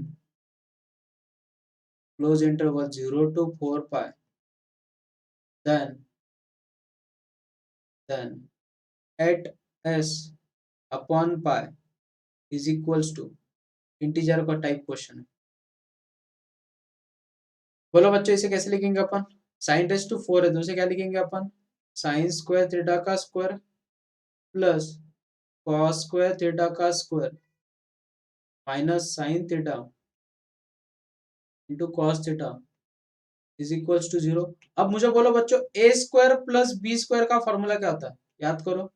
close interval 0 to 4 pi, then at s upon pi is equals to integer का type question है। बोलो बच्चों इसे कैसे लिखेंगे अपन? Sign raise to 4 है तो उसे क्या लिखेंगे अपन? साइन स्क्वायर थीटा का square plus cos square theta का square minus sine theta into cos theta is equals to 0। अब मुझे बोलो बच्चों A square plus B square का फॉर्मूला क्या होता है? याद करो,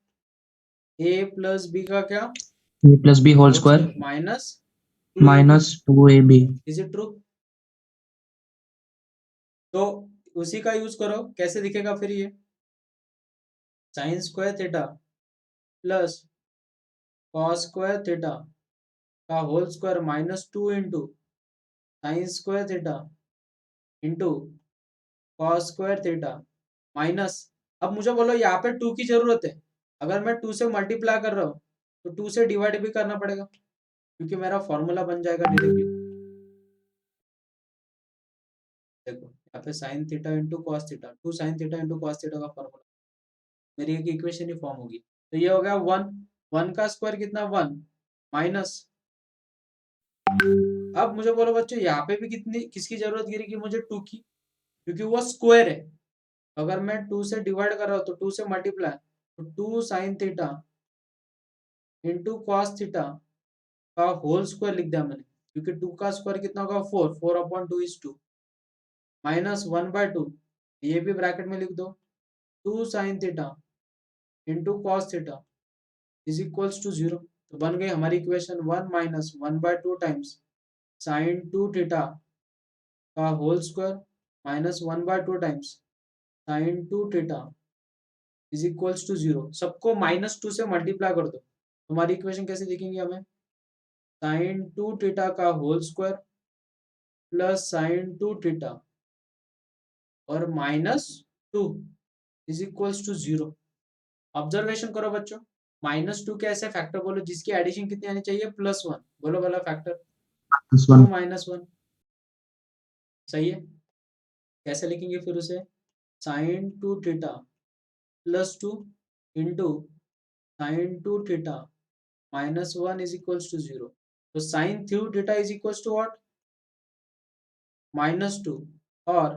ए प्लस बी का क्या? a plus b whole square minus minus 2ab. Is it true? तो उसी का यूज करो, कैसे दिखेगा फिर ये? Sine square theta plus cos square theta का whole square minus 2 into sine square theta into cos square theta minus, अब मुझे बोलो यहाँ पे 2 की जरूरत है। अगर मैं 2 से मल्टीप्लाई कर रहा हूँ तो 2 से डिवाइड भी करना पड़ेगा क्योंकि मेरा फॉर्मूला बन जाएगा डायरेक्टली। देखो यहाँ पे sign theta into cos theta, 2 sine theta into cos theta का फॉर्मूला, मेरी एक इक्वेशन ही फॉर्म होगी। तो ये हो गया 1 का स्क्वायर कितना? 1 माइनस, अब मुझे बोलो बच्चों यहाँ पे भी किसकी जरूरत गिरेगी? मुझे 2 की, क्योंकि वो स्क्वायर है। अगर मैं 2 से डिवाइड कर रहा हूँ तो 2 से मल्टीप्लाई, तो 2 sine theta into cos theta का होल स्क्वायर लिख दिया मैंने, क्योंकि 2 का स्क्वायर कितना होगा? 4 अपॉन 2 इज 2 माइनस 1/2, ये भी ब्रैकेट में लिख दो, 2 sine theta into cos theta is equals to 0। तो बन गई हमारी equation 1 minus 1/2 times sine 2 theta का whole square minus 1/2 times sine 2 theta is equals to 0। सबको -2 से मल्टीप्लाई कर दो, हमारी इक्वेशन कैसे दिखेंगे हमें? साइन 2 थीटा का होल स्क्वायर प्लस साइन 2 थीटा और -2 इज इक्वल्स टू 0। ऑब्जर्वेशन करो बच्चों, -2 के ऐसे फैक्टर बोलो जिसकी एडिशन कितनी आनी चाहिए? +1। बोलो वाला फैक्टर, This 2 one. -1, सही है। कैसे लिखेंगे फिर उसे? साइन 2 थीटा प्लस 2 इंटू साइन 2 थीटा -1 इज इक्वल्स टू 0। तो sine 2 theta is equals to what? -2 और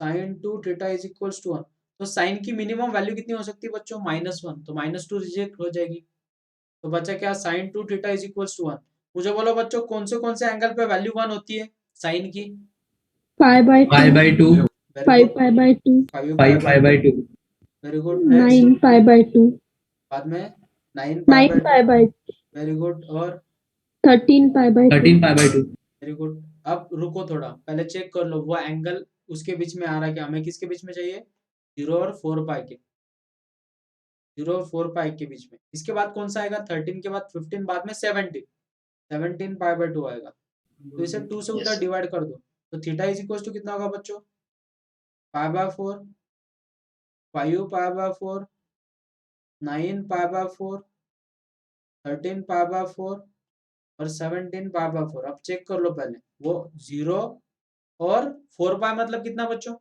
sine 2 theta is equals to 1। तो साइन की मिनिमम वैल्यू कितनी हो सकती है बच्चों? -1, तो -2 रिजेक्ट हो जाएगी, तो बचा क्या? Sine 2 theta is equals to 1। मुझे बोलो बच्चों कौन से एंगल पे वैल्यू 1 होती है साइन की? Pi by 2. 5/2 very 5 good, pi by 2. 5/2 very good. Next 9 pi by 2. बाद में 9 9 pi by वेरी गुड, और 13 pi by 2. 13/2 very good. अब रुको थोड़ा, पहले चेक कर लो वो एंगल उसके बीच में आ रहा है क्या? हमें किसके बीच में चाहिए? 0 और 4 पाई के, 0 और 4 पाई के बीच में। इसके बाद कौन सा आएगा? 13 के बाद 15, बाद में 17 पाई बाय 2 आएगा। तो इसे 2 से उधर डिवाइड कर दो, तो थीटा इज इक्वल टू कितना होगा बच्चों? पाई by 4, 5 pi by 4, 9 pi by 4, 13 pi by 4 और 17 पाई बाय 4। अब चेक कर लो पहले, वो 0 और 4 पाई मतलब कितना बच्चों?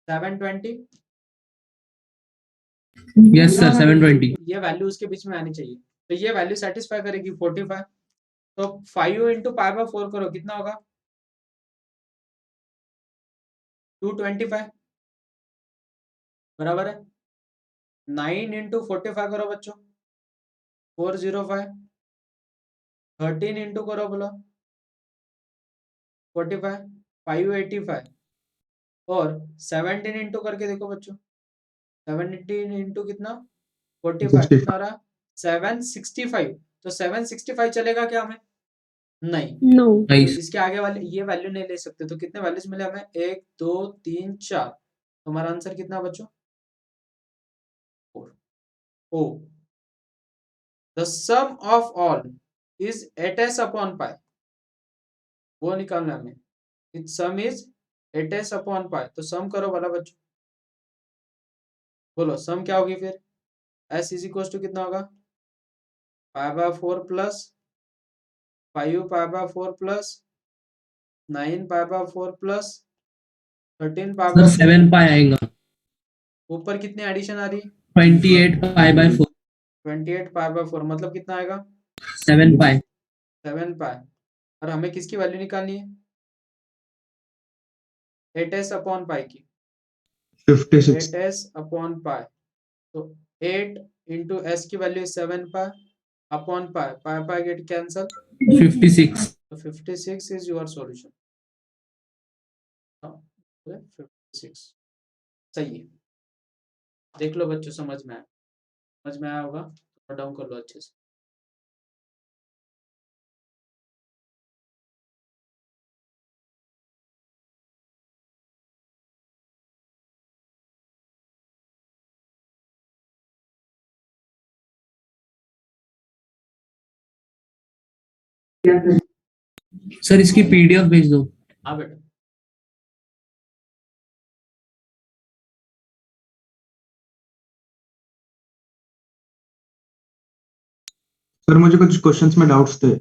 720। यस सर 720 ये वैल्यू उसके बीच में आनी चाहिए, तो ये वैल्यू सेटिस्फाई करेगी 45। तो 5 इंटू पाई बाय 4 करो, कितना होगा? 225 बराबर है। 9 इंटू 45 करो बच्चों, 405। 13 इंटू करो बोलो 45, 585। और 17 इंटू करके देखो बच्चों, 17 इंटू कितना? 45, कितना आ रहा? 765। तो 765 चलेगा क्या हमें? नहीं। No. तो नाइस। इसके आगे वाले ये वैल्यू नहीं ले सकते। तो कितने वैल्यूज मिले हमें? 1 2 3 4। तो हमारा आंसर कितना बच्चों? 4। Oh the sum of all is 8s upon pi, वो निकालना है हमें। It's sum is 8s upon pi. तो सम करो वाला बच्चों, बोलो सम क्या होगी फिर? s इज इक्वल टू कितना होगा? Pi by 4 plus 5 pi by 4 plus 9 pi by 4 plus 13 pi sir by 4। 7 pi आएगा। ऊपर कितनी एडिशन आ रही? 28 पाई बाय 4। 28 पाई बाय 4 मतलब कितना आएगा? 7 पाई। 7 पाई। और हमें किसकी वैल्यू निकालनी है? 8s अपॉन पाई की। 56 8s अपॉन पाई। तो 8 इंटू एस की वैल्यू 7 पाई अपॉन पाई, पाई पाई गेट कैंसल। 56। तो 56 इज योर सॉल्यूशन। 56 सही है। देख लो बच्चों, समझ में आया होगा? नोट डाउन कर लो अच्छे से। सर इसकी पीडीएफ भेज दो। हाँ बेटा। सर मुझे कुछ क्वेश्चंस में डाउट्स थे।